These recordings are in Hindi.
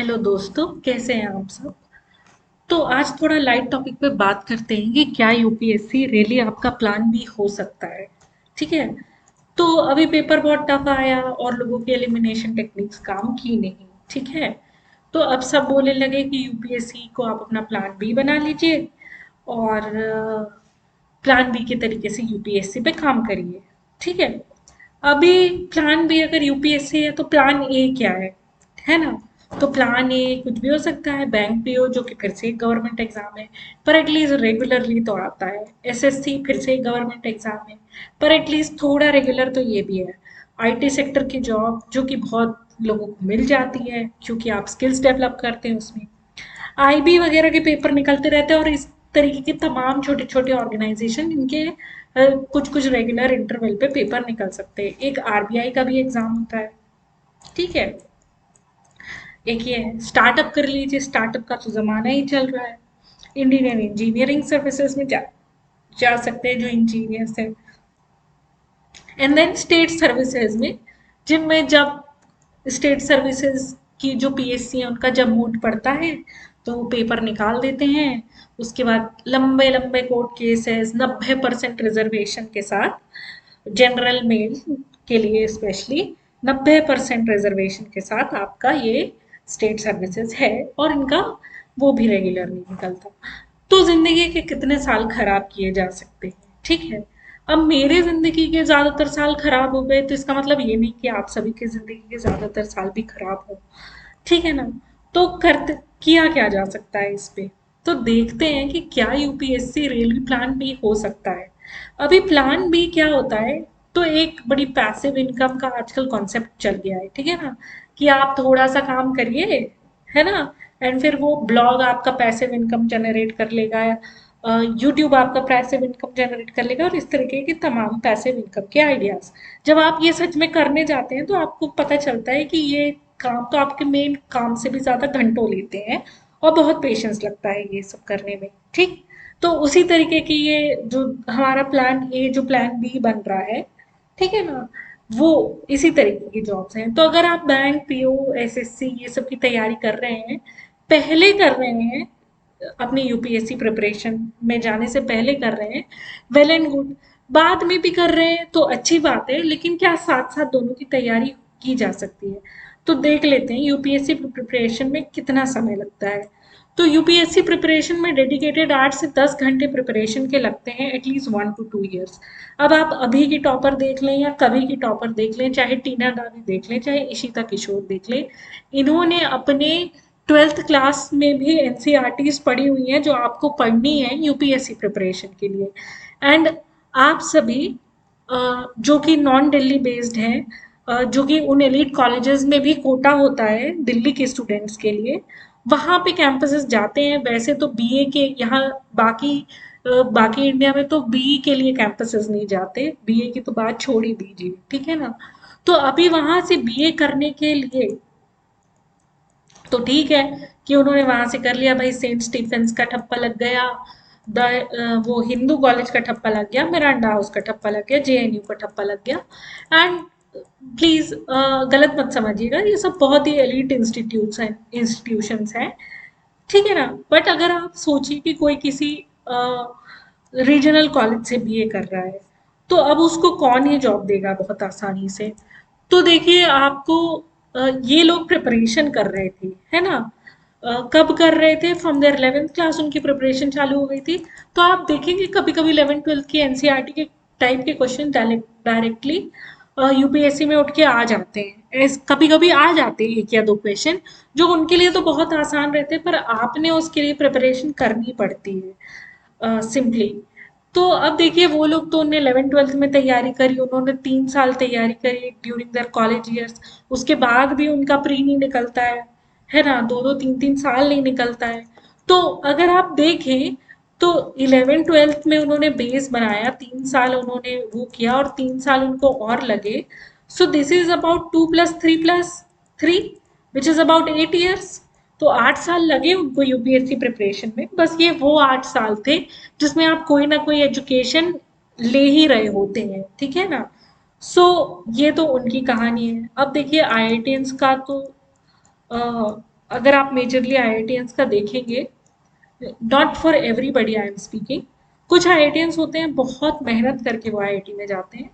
हेलो दोस्तों, कैसे हैं आप सब। तो आज थोड़ा लाइट टॉपिक पे बात करते हैं कि क्या यूपीएससी रियली आपका प्लान भी हो सकता है। ठीक है। तो अभी पेपर बहुत टफ आया और लोगों की एलिमिनेशन टेक्निक्स काम की नहीं। ठीक है। तो अब सब बोलने लगे कि यूपीएससी को आप अपना प्लान बी बना लीजिए और प्लान बी के तरीके से यूपीएससी पे काम करिए। ठीक है। अभी प्लान बी अगर यूपीएससी है तो प्लान ए क्या है ना। तो प्लान ए कुछ भी हो सकता है, बैंक पीओ जो कि फिर से एक गवर्नमेंट एग्जाम है पर एटलीस्ट रेगुलरली तो आता है। एसएससी फिर से एक गवर्नमेंट एग्जाम है पर एटलीस्ट थोड़ा रेगुलर तो ये भी है। आईटी सेक्टर की जॉब जो कि बहुत लोगों को मिल जाती है क्योंकि आप स्किल्स डेवलप करते हैं उसमें। आईबी वगैरह के पेपर निकलते रहते हैं और इस तरीके के तमाम छोटे छोटे ऑर्गेनाइजेशन इनके कुछ कुछ रेगुलर इंटरवल पे पेपर निकल सकते हैं। एक आरबीआई का भी एग्जाम होता है। ठीक है। एक ये है, स्टार्टअप कर लीजिए, स्टार्टअप का तो जमाना ही चल रहा है। इंडियन इंजीनियरिंग सर्विसेज में जा सकते हैं जो इंजीनियर्स हैं। एंड देन स्टेट सर्विसेज में, जिनमें जब स्टेट सर्विसेज की जो पीएससी है उनका जब मूड पड़ता है तो वो पेपर निकाल देते हैं। उसके बाद लंबे लंबे कोर्ट केसेस 90% रिजर्वेशन के साथ, जनरल मेल के लिए स्पेशली 90% रिजर्वेशन के साथ आपका ये स्टेट सर्विसेज है और इनका वो भी रेगुलर नहीं निकलता। तो जिंदगी के कितने साल खराब किए जा सकते हैं। ठीक है। अब मेरे ज़िंदगी के ज़्यादातर साल खराब हो गए तो इसका मतलब ये नहीं कि आप सभी के ज़िंदगी के ज़्यादातर साल भी खराब हो। ठीक है ना। तो करते किया क्या जा सकता है इस पे। तो देखते हैं कि क्या यूपीएससी रेलवे प्लान बी हो सकता है। अभी प्लान बी क्या होता है। तो एक बड़ी पैसिव इनकम का आजकल कॉन्सेप्ट चल गया है। ठीक है ना। कि आप थोड़ा सा काम करिए, है ना, एंड फिर वो ब्लॉग आपका पैसिव इनकम जनरेट कर लेगा, यूट्यूब आपका पैसिव इनकम जनरेट कर लेगा और इस तरीके के तमाम पैसिव इनकम के आइडियाज जब आप ये सच में करने जाते हैं तो आपको पता चलता है कि ये काम तो आपके मेन काम से भी ज्यादा घंटों लेते हैं और बहुत पेशेंस लगता है ये सब करने में। ठीक। तो उसी तरीके की ये जो हमारा प्लान ए जो प्लान बी बन रहा है, ठीक है ना, वो इसी तरीके की जॉब्स हैं। तो अगर आप बैंक पीओ एसएससी ये सब की तैयारी कर रहे हैं, पहले कर रहे हैं, अपनी यूपीएससी प्रिपरेशन में जाने से पहले कर रहे हैं, वेल एंड गुड। बाद में भी कर रहे हैं तो अच्छी बात है, लेकिन क्या साथ साथ दोनों की तैयारी की जा सकती है। तो देख लेते हैं यूपीएससी प्रिपरेशन में कितना समय लगता है। तो यूपीएससी प्रिपरेशन में डेडिकेटेड 8 से 10 घंटे प्रिपरेशन के लगते हैं, एटलीस्ट 1 to 2 years। अब आप अभी की टॉपर देख लें या कभी की टॉपर देख लें, चाहे टीना गांधी देख लें चाहे इशिता किशोर देख लें, इन्होंने अपने 12th क्लास में भी एनसीईआरटीज पढ़ी हुई हैं जो आपको पढ़नी है यूपीएससी प्रिपरेशन के लिए। एंड आप सभी जो कि नॉन दिल्ली बेस्ड हैं, जो कि उन एलिट कॉलेजेस में भी कोटा होता है दिल्ली के स्टूडेंट्स के लिए, वहाँ पे कैंपसेस जाते हैं। वैसे तो बीए के यहाँ बाकी बाकी इंडिया में तो बीई के लिए कैंपसेस नहीं जाते, बीए की तो बात छोड़ ही दीजिए। ठीक है ना। तो अभी वहां से बीए करने के लिए तो ठीक है कि उन्होंने वहां से कर लिया, भाई सेंट स्टीफेंस का ठप्पा लग गया, वो हिंदू कॉलेज का ठप्पा लग गया, मिरांडा हाउस का ठप्पा लग गया, जेएनयू का ठप्पा लग गया। एंड प्लीज गलत मत समझिएगा, ये सब बहुत ही एलिट इंस्टीट्यूशंस हैं। ठीक है ना। बट अगर आप सोचिए कि कोई किसी रीजनल कॉलेज से बीए कर रहा है तो अब उसको कौन ये जॉब देगा बहुत आसानी से। तो देखिए आपको ये लोग प्रिपरेशन कर रहे थे, है ना। कब कर रहे थे, फ्रॉम देयर 11th क्लास उनकी प्रिपरेशन चालू हो गई थी। तो आप देखेंगे कभी कभी 11th 12th की एनसीईआरटी के टाइप के क्वेश्चन डायरेक्टली यूपीएससी में उठ के आ जाते हैं। कभी कभी आ जाते हैं एक या दो क्वेश्चन जो उनके लिए तो बहुत आसान रहते हैं पर आपने उसके लिए प्रिपरेशन करनी पड़ती है सिंपली। तो अब देखिए वो लोग तो उन्होंने 11th 12th में तैयारी करी, उन्होंने 3 साल तैयारी करी ड्यूरिंग देयर कॉलेज ईयर्स, उसके बाद भी उनका प्री नहीं निकलता है ना, 2 2 3 3 साल नहीं निकलता है। तो अगर आप देखें तो 11th 12th में उन्होंने बेस बनाया, 3 साल उन्होंने वो किया और 3 साल उनको और लगे। So this is about 2 + 3 + 3 which is about 8 years। तो 8 साल लगे उनको यूपीएससी प्रिपरेशन में। बस ये वो 8 साल थे जिसमें आप कोई ना कोई एजुकेशन ले ही रहे होते हैं। ठीक है ना। सो ये तो उनकी कहानी है। अब देखिए आईआईटियंस का तो अगर आप मेजरली आईआईटियंस का देखेंगे, not for everybody I am speaking, कुछ आईआईटियंस होते हैं बहुत मेहनत करके वो आईआईटी में जाते हैं,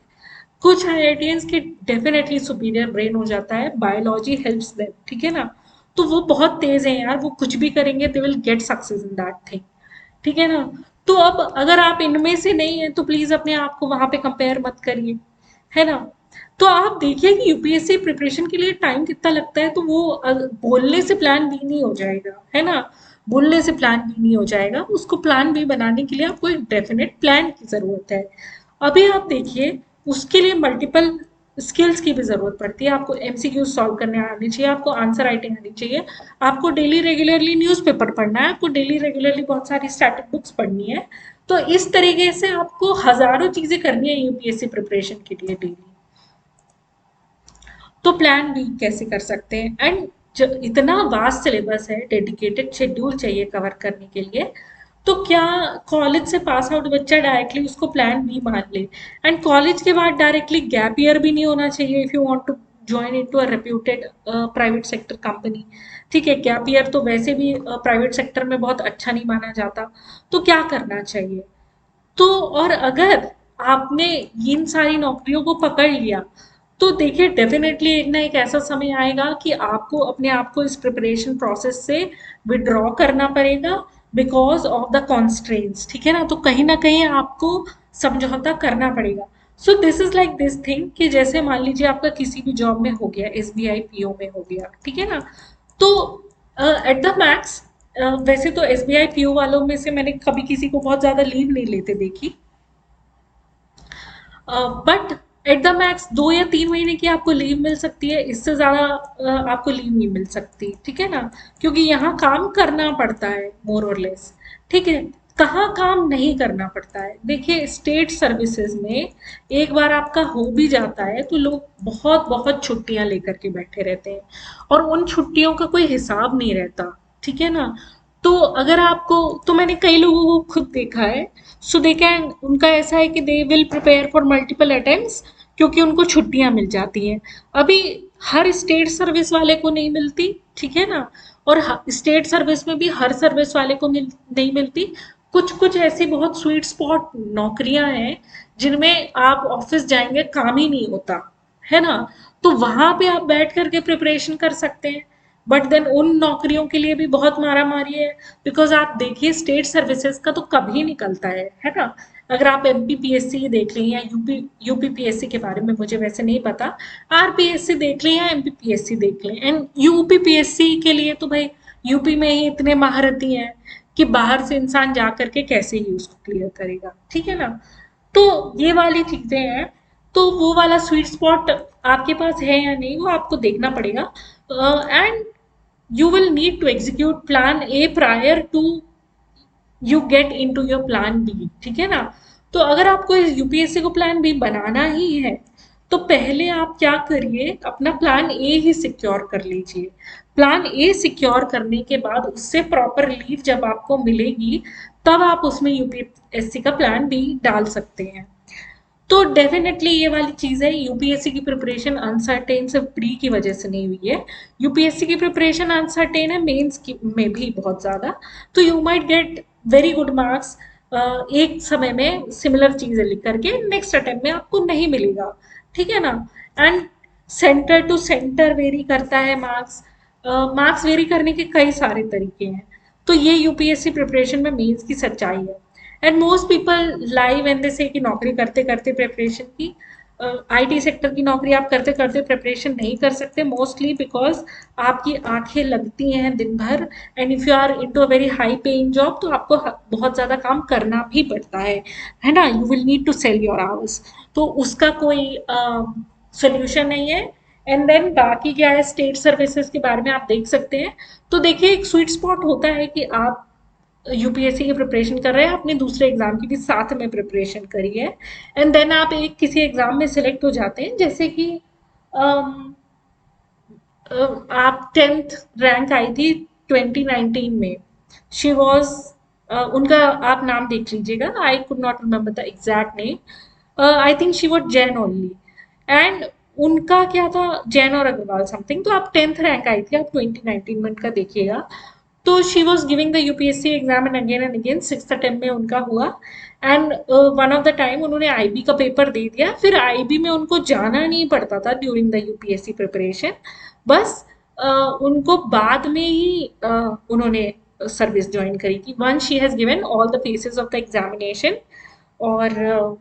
कुछ आईआईटियंस के डेफिनेटली सुपीरियर ब्रेन हो जाता है, बायोलॉजी हेल्प्स देम, ठीक है ना, तो वो बहुत तेज है यार, वो कुछ भी करेंगे they will get success in that thing, ठीक है ना। तो अब अगर आप इनमें से नहीं है तो प्लीज अपने आप को वहां पे कंपेयर मत करिए, है ना। तो आप देखिए कि यूपीएससी प्रिपरेशन के लिए टाइम कितना लगता है, तो वो बोलने से प्लान बी नहीं हो जाएगा, है ना, बोलने से प्लान बी नहीं हो जाएगा, उसको प्लान बी बनाने के लिए आपको एक डेफिनेट प्लान की जरूरत है। अभी आप देखिए, उसके लिए मल्टीपल स्किल्स की भी जरूरत पड़ती है, आपको एमसीक्यू सॉल्व करने आनी चाहिए, आपको आंसर राइटिंग आनी चाहिए, आपको डेली रेगुलरली न्यूज़पेपर पढ़ना है, आपको डेली रेगुलरली बहुत सारी स्टैटिक बुक्स पढ़नी है। तो इस तरीके से आपको हजारों चीजें करनी है यूपीएससी प्रिपरेशन के लिए डेली। तो प्लान बी कैसे कर सकते हैं, एंड इतना वास्ट सिलेबस है, डेडिकेटेड शेड्यूल चाहिए कवर करने के लिए, तो क्या कॉलेज से पास आउट बच्चा डायरेक्टली उसको प्लान बी मान ले, एंड कॉलेज के बाद डायरेक्टली गैप ईयर भी नहीं होना चाहिए if you want to join into a reputed private sector company. ठीक है, गैप ईयर तो वैसे भी प्राइवेट सेक्टर में बहुत अच्छा नहीं माना जाता, तो क्या करना चाहिए। तो और अगर आपने इन सारी नौकरियों को पकड़ लिया, तो देखिए डेफिनेटली एक ना एक ऐसा समय आएगा कि आपको अपने आप को इस प्रिपरेशन प्रोसेस से विड्रॉ करना पड़ेगा, बिकॉज ऑफ द कॉन्स्ट्रेंट्स, ठीक है ना, तो कहीं ना कहीं आपको समझौता करना पड़ेगा। So this is like this thing कि जैसे मान लीजिए आपका किसी भी जॉब में हो गया, एसबीआई पीओ में हो गया, ठीक है ना, तो एट द मैक्स, वैसे तो एसबीआई पीओ वालों में से मैंने कभी किसी को बहुत ज्यादा लीव नहीं लेते देखी, बट एट द मैक्स 2 या 3 महीने की आपको लीव मिल सकती है, इससे ज्यादा आपको लीव नहीं मिल सकती, ठीक है ना, क्योंकि यहाँ काम करना पड़ता है मोर और लेस, ठीक है। कहाँ काम नहीं करना पड़ता है, देखिए स्टेट सर्विसेज में एक बार आपका हो भी जाता है तो लोग बहुत बहुत छुट्टियां लेकर के बैठे रहते हैं, और उन छुट्टियों का कोई हिसाब नहीं रहता, ठीक है ना। तो अगर आपको, तो मैंने कई लोगों को खुद देखा है, सो दे कैन, उनका ऐसा है कि they will prepare for multiple attempts, क्योंकि उनको छुट्टियां मिल जाती हैं। अभी हर स्टेट सर्विस वाले को नहीं मिलती, ठीक है ना, और स्टेट सर्विस में भी हर सर्विस वाले को नहीं मिलती। कुछ कुछ ऐसी बहुत स्वीट स्पॉट नौकरियां हैं जिनमें आप ऑफिस जाएंगे काम ही नहीं होता, है ना, तो वहां पे आप बैठ करके प्रिपरेशन कर सकते हैं। बट देन उन नौकरियों के लिए भी बहुत मारा मारी है, बिकॉज आप देखिए स्टेट सर्विसेज का तो कभी निकलता है ना। अगर आप एमपीपीएससी देख लें या यूपीपीएससी के बारे में मुझे वैसे नहीं पता, आरपीएससी देख लें या एमपीपीएससी देख लें, एंड यूपीपीएससी के लिए तो भाई यूपी में ही इतने महारथी हैं कि बाहर से इंसान जा करके कैसे ही उसको क्लियर करेगा, ठीक है ना। तो ये वाली चीजें हैं, तो वो वाला स्वीट स्पॉट आपके पास है या नहीं वो आपको देखना पड़ेगा, and you will need to execute plan A prior to you get into your plan B, ठीक है ना। तो अगर आपको यूपीएससी को प्लान बी बनाना ही है, तो पहले आप क्या करिए, अपना प्लान ए ही सिक्योर कर लीजिए। प्लान ए सिक्योर करने के बाद उससे प्रॉपर लीव जब आपको मिलेगी, तब आप उसमें यूपीएससी का प्लान बी डाल सकते हैं। तो डेफिनेटली ये वाली चीज है, यूपीएससी की प्रिपरेशन अनसर्टेन सिर्फ प्री की वजह से नहीं हुई है, यूपीएससी की प्रिपरेशन अनसर्टेन है मेंस की में भी बहुत ज्यादा। तो you might get very good marks एक समय में सिमिलर चीजें लिख करके, नेक्स्ट अटेम्प्ट में आपको नहीं मिलेगा, ठीक है ना। And centre to centre vary करता है मार्क्स, मार्क्स वेरी करने के कई सारे तरीके हैं। तो ये यूपीएससी प्रिपरेशन में मेंस की सच्चाई है। And most people lie when they से कि नौकरी करते करते प्रिपरेशन की, आईटी सेक्टर की नौकरी आप करते करते प्रिपरेशन नहीं कर सकते, मोस्टली बिकॉज आपकी आंखें लगती हैं दिन भर, and if you are into a very high paying job तो आपको बहुत ज्यादा काम करना भी पड़ता है ना, you will need to sell your hours, तो उसका कोई सोल्यूशन नहीं है। एंड देन बाकी क्या है, स्टेट सर्विसेज के बारे में आप देख सकते हैं। तो देखिए एक स्वीट स्पॉट होता है कि आप यूपीएससी की प्रिपरेशन कर रहे हैं, अपने दूसरे एग्जाम की भी साथ में प्रिपरेशन करिए, एंड देन आप एक किसी एग्जाम में सिलेक्ट हो जाते हैं, जैसे कि अम, आप 10th रैंक आई थी 2019 में, शी वॉज, उनका आप नाम देख लीजिएगा, I could not remember the exact name, I think she was Jain only, and उनका क्या था, जैन और अग्रवाल समथिंग, तो आप 10th रैंक आई थी, आप 2019 में उनका देखिएगा। तो she was giving the UPSC exam and again 6th attempt में उनका हुआ। And one of the time उन्होंने आईबी का पेपर दे दिया, फिर आईबी में उनको जाना नहीं पड़ता था ड्यूरिंग द यूपीएससी प्रिपरेशन। बस उनको बाद में ही उन्होंने सर्विस ज्वाइन करी थी, one she has given all the faces of the examination, और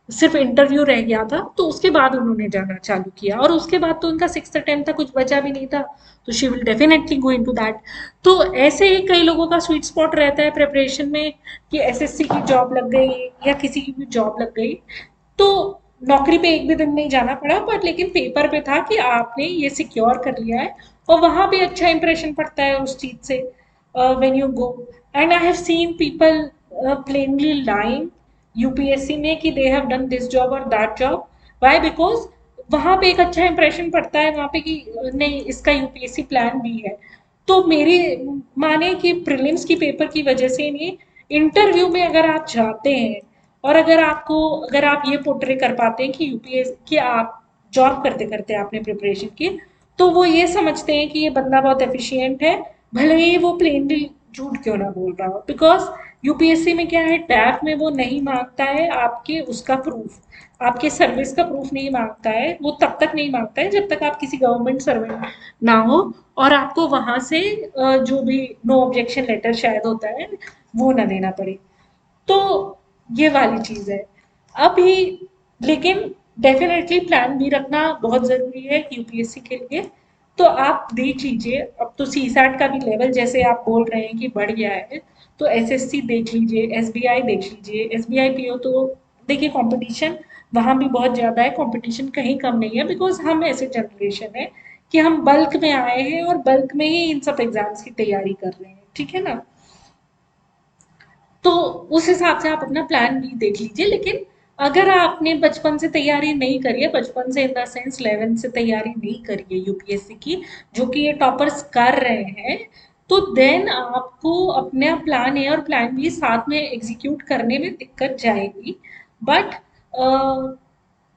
सिर्फ इंटरव्यू रह गया था, तो उसके बाद उन्होंने जाना चालू किया, और उसके बाद तो उनका 6th अटेम्प्ट था, कुछ बचा भी नहीं था, तो she will definitely go into that. तो ऐसे ही कई लोगों का स्वीट स्पॉट रहता है प्रिपरेशन में कि एसएससी की जॉब लग गई या किसी की भी जॉब लग गई, तो नौकरी पे एक भी दिन नहीं जाना पड़ा, बट लेकिन पेपर पे था कि आपने ये सिक्योर कर लिया है, और वहां पे अच्छा इंप्रेशन पड़ता है उस चीज से when you go. And I have seen people plainly lying UPSC में कि they have done this job और दैट जॉब। व्हाई? बिकॉज वहां पे एक अच्छा इंप्रेशन पड़ता है वहां पे कि नहीं, इसका यूपीएससी प्लान भी है। तो मेरी माने कि प्रीलिम्स की पेपर की वजह से नहीं, इंटरव्यू में अगर आप जाते हैं और अगर आप ये पोर्ट्रे कर पाते हैं कि यूपीएस कि आप जॉब करते करते आपने प्रिपरेशन की, तो वो ये समझते हैं कि ये बंदा बहुत एफिशिएंट है, भले ही वो प्लेनली झूठ क्यों ना बोल रहा हो। बिकॉज यूपीएससी में क्या है, टैब में वो नहीं मांगता है आपके उसका प्रूफ, आपके सर्विस का प्रूफ नहीं मांगता है, वो तब तक नहीं मांगता है जब तक आप किसी गवर्नमेंट सर्वेंट ना हो, और आपको वहां से जो भी नो ऑब्जेक्शन लेटर शायद होता है वो ना देना पड़े। तो ये वाली चीज है अभी। लेकिन डेफिनेटली प्लान भी रखना बहुत जरूरी है यूपीएससी के लिए। तो आप देख लीजिए, अब तो सीसैट का भी लेवल जैसे आप बोल रहे हैं कि बढ़ गया है, तो एसएससी देख लीजिए, एसबीआई देख लीजिए, एसबीआई पीओ तो देखिए कंपटीशन वहां भी बहुत ज्यादा है, कंपटीशन कहीं कम नहीं है, बिकॉज हम ऐसे जनरेशन है कि हम बल्क में आए हैं और बल्क में ही इन सब एग्जाम्स की तैयारी कर रहे हैं, ठीक है ना। तो उस हिसाब से आप अपना प्लान भी देख लीजिए। लेकिन अगर आपने बचपन से तैयारी नहीं करी है, बचपन से इन द सेंस 11 से तैयारी नहीं करी है यूपीएससी की, जो कि ये टॉपर्स कर रहे हैं, तो देन आपको अपना प्लान ए और प्लान बी साथ में एग्जीक्यूट करने में दिक्कत जाएगी। बट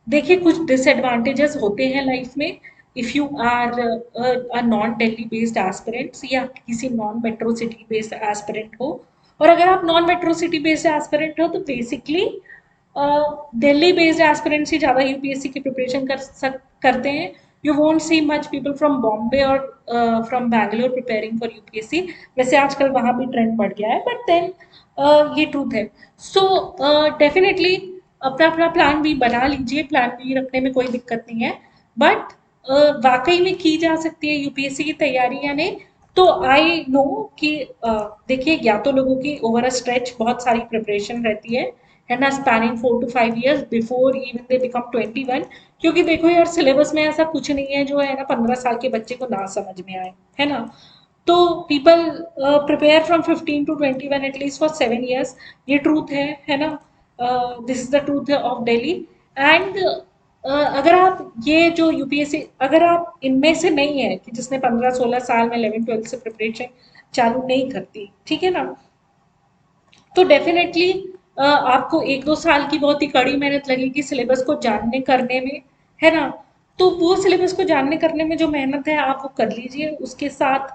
देखिए, कुछ डिसएडवांटेजेस होते हैं लाइफ में। If you are a non Delhi based aspirants या किसी non metro city based aspirant हो, और अगर आप non metro city based aspirant हो तो बेसिकली दिल्ली बेस्ड एस्पिरेंट्स ही ज़्यादा यूपीएससी की प्रिपरेशन करते हैं। You won't see much people from Bombay और from Bangalore preparing for UPSC. वैसे आजकल वहाँ भी ट्रेंड बढ़ गया है, बट देन ये ट्रूथ है। सो डेफिनेटली अपना अपना प्लान भी बना लीजिए, प्लान भी रखने में कोई दिक्कत नहीं है। बट वाकई में की जा सकती है यूपीएससी की तैयारी या नहीं, तो आई नो कि देखिए, या तो लोगों की ओवर अ स्ट्रेच बहुत सारी प्रिपरेशन रहती है ना, spanning 4 to 5 years before even they become 21। क्योंकि देखो यार, सिलेबस में ऐसा कुछ नहीं है जो है ना 15 साल के बच्चे को ना समझ में आए, है ना। तो people prepare from 15 to 21 at least for 7 years। ये ट्रूथ है ना। This is the truth of Delhi. And अगर आप ये जो यूपीएससी, अगर आप इनमें से नहीं है कि जिसने 15-16 साल में 11th-12th से प्रिपरेशन चालू नहीं करती, ठीक है ना, तो डेफिनेटली आपको 1-2 साल की बहुत ही कड़ी मेहनत लगेगी सिलेबस को जानने करने में, है ना। तो वो सिलेबस को जानने करने में जो मेहनत है आप वो कर लीजिए। उसके साथ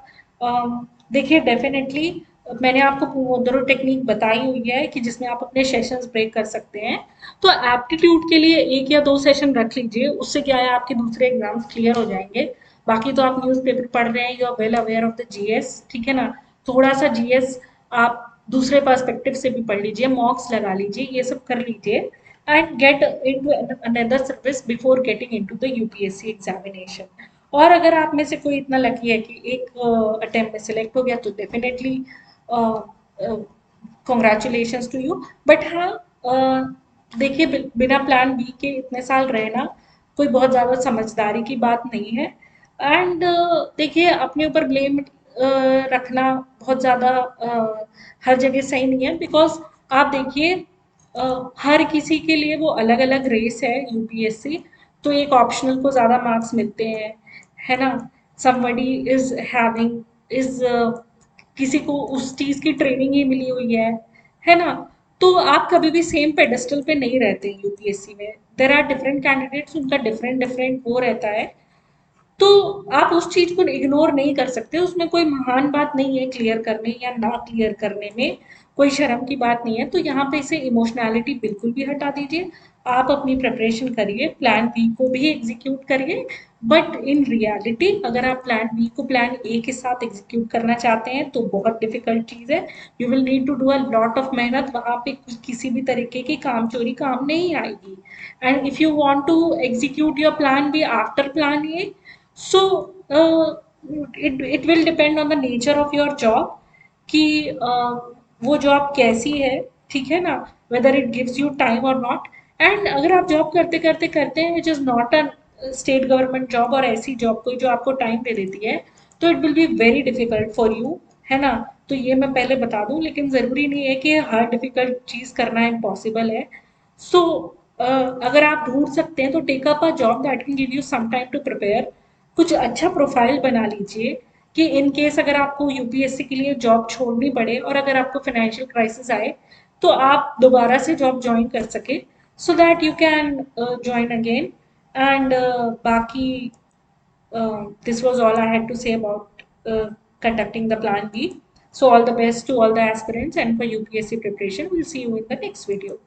देखिए, डेफिनेटली मैंने आपको पोमोडोरो टेक्निक बताई हुई है कि जिसमें आप अपने सेशंस ब्रेक कर सकते हैं। तो एप्टीट्यूड के लिए 1 या 2 सेशन रख लीजिए, उससे क्या है, आपके दूसरे एग्जाम्स क्लियर हो जाएंगे। बाकी तो आप न्यूज़पेपर पढ़ रहे हैं, you are well aware of the GS, ठीक है ना। थोड़ा सा जीएस आप दूसरे पर्सपेक्टिव से भी पढ़ लीजिए, मॉक्स लगा लीजिए, ये सब कर लीजिए, and get into another service before getting into the UPSC examination. और अगर आप में से कोई इतना लकी है कि एक अटेम्प्ट में सिलेक्ट हो गया, तो definitely congratulations to you. But हाँ, देखिए, बिना प्लान बी के इतने साल रहना कोई बहुत ज़्यादा समझदारी की बात नहीं है। एंड देखिए, अपने ऊपर ब्लेम रखना बहुत ज़्यादा हर जगह सही नहीं है। बिकॉज आप देखिए, हर किसी के लिए वो अलग अलग रेस है यूपीएससी। तो एक ऑप्शनल को ज़्यादा मार्क्स मिलते हैं, है ना। समबडी इज हैविंग इज किसी को उस चीज़ की ट्रेनिंग ही मिली हुई है ना। तो आप कभी भी सेम पेडेस्टल पे नहीं रहते यूपीएससी में। देर आर डिफरेंट कैंडिडेट्स, उनका डिफरेंट डिफरेंट वो रहता है। तो आप उस चीज को इग्नोर नहीं कर सकते, उसमें कोई महान बात नहीं है क्लियर करने या ना क्लियर करने में, कोई शर्म की बात नहीं है। तो यहाँ पे इसे इमोशनैलिटी बिल्कुल भी हटा दीजिए, आप अपनी प्रिपरेशन करिए, प्लान बी को भी एग्जीक्यूट करिए। बट इन रियलिटी अगर आप प्लान बी को प्लान ए के साथ एग्जीक्यूट करना चाहते हैं तो बहुत डिफिकल्ट चीज़ है। You will need to do a lot of मेहनत, वहाँ पे किसी भी तरीके की काम चोरी काम नहीं आएगी। And if you want to execute your plan B after plan A, so it will depend on the nature of your job कि वो जॉब कैसी है, ठीक है ना, whether it gives you time or not। And अगर आप जॉब करते करते करते हैं which is not a state government job और ऐसी जॉब कोई जो आपको टाइम दे देती है, तो it will be very difficult for you, है ना। तो ये मैं पहले बता दूं, लेकिन ज़रूरी नहीं है कि हर डिफिकल्ट चीज़ करना इम्पॉसिबल है। सो अगर आप ढूंढ सकते हैं तो take up a job that can give you some time to prepare, कुछ अच्छा प्रोफाइल बना लीजिए कि इन केस अगर आपको यूपीएससी के लिए जॉब छोड़नी पड़े और अगर आपको फाइनेंशियल क्राइसिस आए तो आप दोबारा से जॉब ज्वाइन कर सके, so that you can join again. And बाकी this was all I had to say about conducting the plan B. So all the best to all the aspirants and for UPSC preparation. We'll see you in the next video.